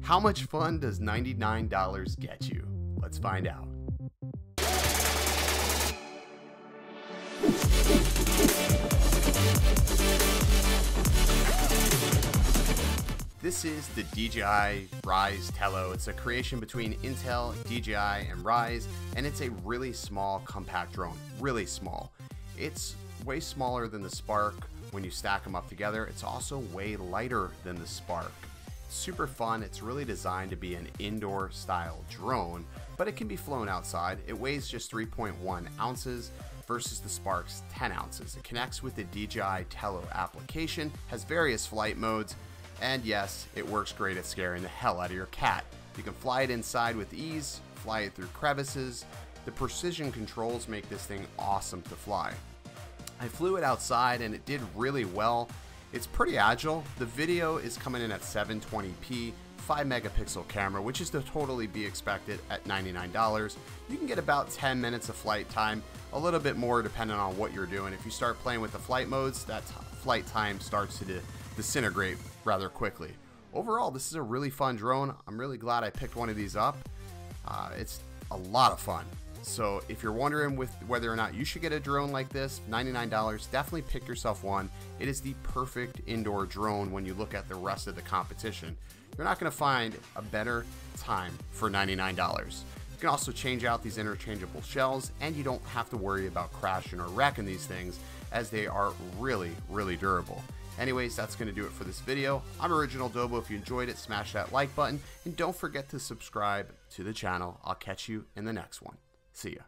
How much fun does $99 get you? Let's find out. This is the DJI Ryze Tello. It's a creation between Intel, DJI, and Ryze, and it's a really small compact drone. Really small. It's way smaller than the Spark when you stack them up together. It's also way lighter than the Spark. It's super fun. It's really designed to be an indoor style drone, but it can be flown outside. It weighs just 3.1 ounces versus the Spark's 10 ounces. It connects with the DJI Tello application, has various flight modes, and yes, it works great at scaring the hell out of your cat. You can fly it inside with ease, fly it through crevices. The precision controls make this thing awesome to fly. I flew it outside and it did really well. It's pretty agile. The video is coming in at 720p, 5 megapixel camera, which is to totally be expected at $99. You can get about 10 minutes of flight time, a little bit more depending on what you're doing. If you start playing with the flight modes, that flight time starts to disintegrate rather quickly. Overall, this is a really fun drone. I'm really glad I picked one of these up. It's a lot of fun. So if you're wondering whether or not you should get a drone like this, $99, definitely pick yourself one. It is the perfect indoor drone when you look at the rest of the competition. You're not going to find a better time for $99. You can also change out these interchangeable shells, and you don't have to worry about crashing or wrecking these things, as they are really, really durable. Anyways, that's going to do it for this video. I'm Original Dobo. If you enjoyed it, smash that like button, and don't forget to subscribe to the channel. I'll catch you in the next one. See ya.